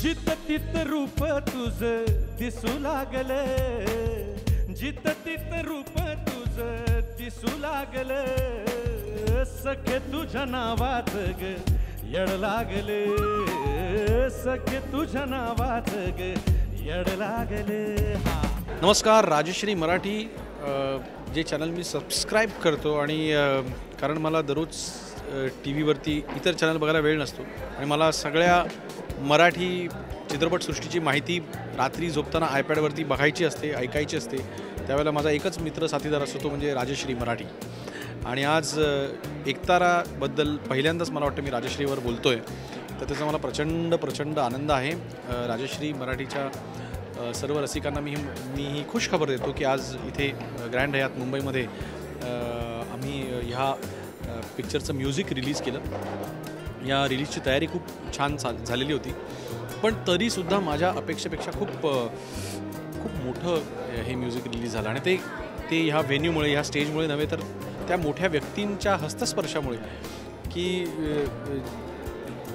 जित तित रूप तुझं दिसू लागले, जित तित रूप तुझं दिसू लागले, सखे तुझ्या नावात ग येड लागले, सखे तुझ्या नावात ग येड लागले. नमस्कार, राजश्री मराठी जे चॅनल मी सबस्क्राईब करतो आणि कारण मला दररोज टी व्हीवरती इतर चॅनल बघायला वेळ नसतो आणि मला सगळ्या मराठी चित्रपटसृष्टीची माहिती रात्री झोपताना आयपॅडवरती बघायची असते, ऐकायची असते. त्यावेळेला माझा एकच मित्र साथीदार असतो, तो म्हणजे राजश्री मराठी. आणि आज एकताराबद्दल पहिल्यांदाच मला वाटतं मी राजश्रीवर बोलतो आहे, तर त्याचा मला प्रचंड आनंद आहे. राजश्री मराठीच्या सर्व रसिकांना मी खुश खबर देतो की आज इथे ग्रँड हयात मुंबईमध्ये आम्ही ह्या पिक्चरचं म्युझिक रिलीज केलं. या रिलीजची तयारी खूप छान झालेली होती, पण तरीसुद्धा माझ्या अपेक्षेपेक्षा खूप मोठं हे म्युझिक रिलीज झालं. आणि ते ह्या व्हेन्यूमुळे, ह्या स्टेजमुळे नव्हे तर त्या मोठ्या व्यक्तींच्या हस्तस्पर्शामुळे, की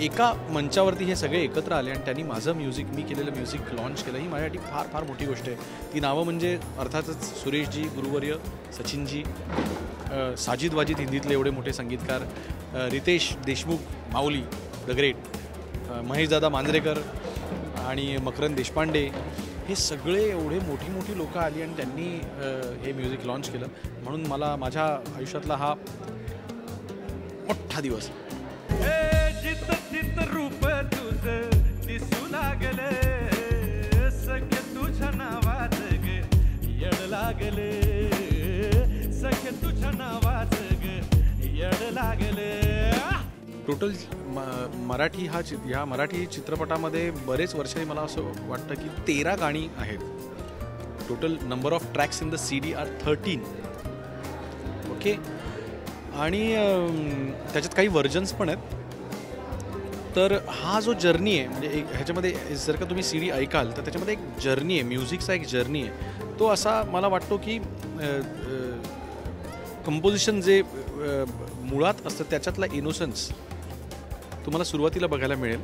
एका मंचावरती हे सगळे एकत्र आले आणि त्यांनी माझं म्युझिक, मी केलेलं म्युझिक लॉन्च केलं. ही माझ्यासाठी फार मोठी गोष्ट आहे. ती नावं म्हणजे अर्थातच सुरेशजी, गुरुवर्य, सचिनजी, साजिद वाजिद हिंदीतले एवढे मोठे संगीतकार, रितेश देशमुख, माऊली द ग्रेट, महेशदादा मांजरेकर आणि मकरंद देशपांडे, हे सगळे एवढे मोठी लोकं आली आणि त्यांनी हे म्युझिक लॉन्च केलं. म्हणून मला माझ्या आयुष्यातला हा मोठा दिवस. जित जित रूप तुझं दिसू लागले, सखे तुझ्या नावात ग येड लागले, सखे तुझ्या नावात ग येड लागले. टोटल मराठी ह्या मराठी चित्रपटामध्ये बरेच वर्षांनी मला असं वाटतं की 13 गाणी आहेत. Total number of tracks in the CD are 13. Okay. आणि त्याच्यात काही व्हर्जन्स पण आहेत. तर हा जो जर्नी आहे, म्हणजे ह्याच्यामध्ये जर का तुम्ही CD ऐकाल तर त्याच्यामध्ये एक जर्नी आहे, म्युझिकचा एक जर्नी आहे. तो असा मला वाटतो की कंपोजिशन जे मुळात असतं त्याच्यातला इनोसन्स तुम्हाला सुरुवातीला बघायला मिळेल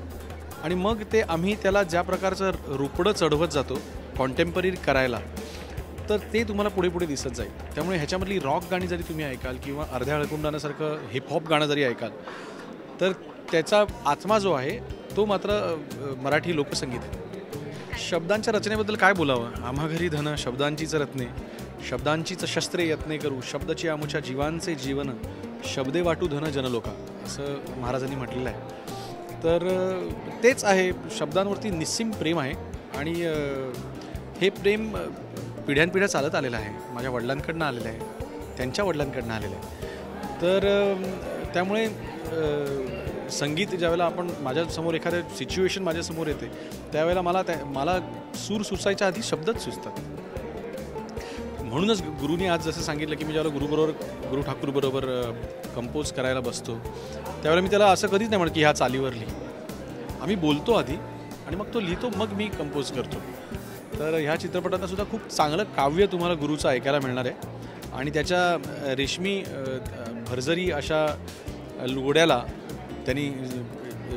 आणि मग ते आम्ही त्याला ज्या प्रकारचं रुपडं चढवत जातो कॉन्टेम्पररी करायला, तर ते तुम्हाला पुढे दिसत जाईल. त्यामुळे ह्याच्यामधली रॉक गाणी जरी तुम्ही ऐकाल किंवा अर्ध्या हळकुंडाण्यासारखं हिपहॉप गाणं जरी ऐकाल, तर त्याचा आत्मा जो आहे तो मात्र मराठी लोकसंगीत आहे. शब्दांच्या रचनेबद्दल काय बोलावं. आम्हा घरी धन शब्दांचीच रत्ने, शब्दांचीच शस्त्रे यत्ने करू, शब्दाची आमुच्या जीवांचे जीवन, शब्दे वाटू धन जनलोका, असं महाराजांनी म्हटलेलं आहे. तर तेच आहे, शब्दांवरती निस्सीम प्रेम आहे आणि हे प्रेम पिढ्यानपिढ्या चालत आलेलं आहे. माझ्या वडिलांकडनं आलेलं आहे, त्यांच्या वडिलांकडनं आलेलं आहे. तर त्यामुळे संगीत ज्यावेळेला माझ्यासमोर एखादं सिच्युएशन माझ्यासमोर येते, त्यावेळेला मला सूर सुचायच्या आधी शब्दच सुचतात. म्हणूनच गुरुनी आज जसं सांगितलं की मी ज्यावेळेला गुरु ठाकूरबरोबर कंपोज करायला बसतो, त्यावेळेला मी त्याला असं कधीच नाही म्हणत की ह्या चालीवर लिही. आम्ही बोलतो आधी आणि मग तो लिहितो, मग मी कंपोज करतो. तर ह्या चित्रपटात सुद्धा खूप चांगलं काव्य तुम्हाला गुरुचं ऐकायला मिळणार आहे. आणि त्याच्या रेशमी भरजरी अशा लुगड्याला, त्यांनी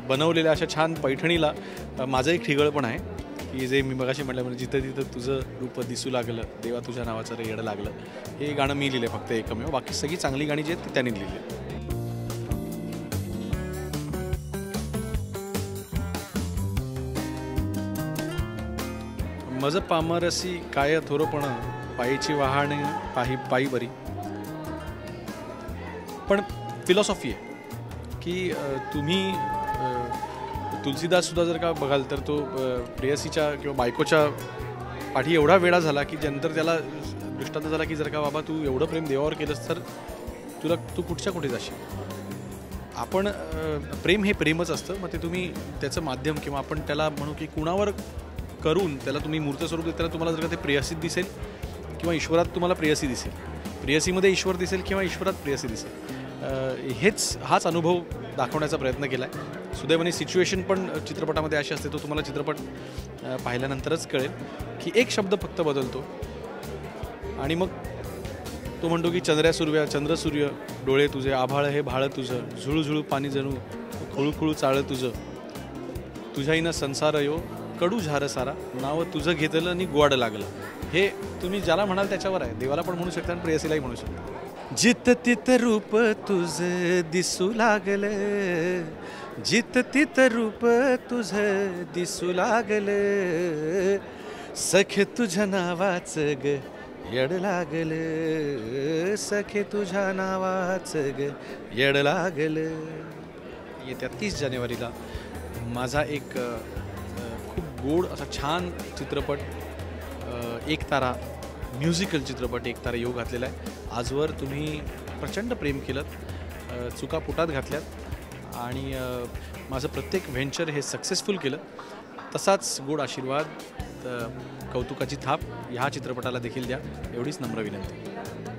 बनवलेल्या अशा छान पैठणीला माझं एक ठिगळपण आहे की जे मी मगाशी म्हटलं, म्हणजे जिथं तिथं तुझं रूप दिसू लागलं, देवा तुझ्या नावाचं रे येडं लागलं. हे गाणं मी लिहिलं फक्त एकमेव, बाकी सगळी चांगली गाणी जी आहेत ती त्यांनी लिहिली. मज पामरसी काय थोरपण, पायीची वाहणे पायी बरी. पण फिलॉसॉफी आहे की तुम्ही तुलसीदास सुद्धा जर का बघाल तर तो प्रेयसीच्या किंवा बायकोच्या पाठी एवढा वेळा झाला की नंतर त्याला दृष्टांत झाला की जर का बाबा तू एवढं प्रेम देवावर केलंस तर तू कुठे जाशील. आपण प्रेम हे प्रेमच असतं. मग ते तुम्ही त्याचं माध्यम किंवा आपण त्याला म्हणू की कुणावर करून त्याला तुम्ही मूर्त स्वरूप देताना तुम्हाला जर का ते प्रेयसीत दिसेल किंवा ईश्वरात तुम्हाला प्रेयसी दिसेल, प्रेयसीमध्ये ईश्वर दिसेल किंवा ईश्वरात प्रेयसी दिसेल, हाच अनुभव दाखवण्याचा प्रयत्न केला आहे. सुदैवाने सिच्युएशन पण चित्रपटामध्ये अशी असते, तो तुम्हाला चित्रपट पाहिल्यानंतरच कळेल की एक शब्द फक्त बदलतो आणि मग तो म्हणतो की चंद्र सूर्य डोळे तुझे, आभाळ हे भाळ तुझं, झुळझुळू पाणी जणू, खुळूखुळू चाळ तुझं, तुझ्याईनं संसार यो कडू झार सारा नाव तुझं घेतलं आणि गोड लागलं. हे तुम्ही ज्याला म्हणाल त्याच्यावर आहे. देवाला पण म्हणू शकता आणि प्रेयसीलाही म्हणू शकता. जित तित रूप तुझं दिसू लागलं, जित तित रूप तुझं दिसू लागलं, सखे तुझ्या नावाचं ग येड लागलं, सखे तुझ्या नावाचं ग येड लागलं. येत्या 30 जानेवारीला माझा एक खूप गोड असा छान चित्रपट, एक तारा म्युझिकल चित्रपट एक तारा येऊ घातलेला आहे. आजवर तुम्ही प्रचंड प्रेम केलं, चुका पोटात घातल्यात आणि माझं प्रत्येक व्हेंचर हे सक्सेसफुल केलं. तसाच गोड आशीर्वाद, कौतुकाची थाप ह्या चित्रपटाला देखील द्या, एवढीच नम्र विनंती.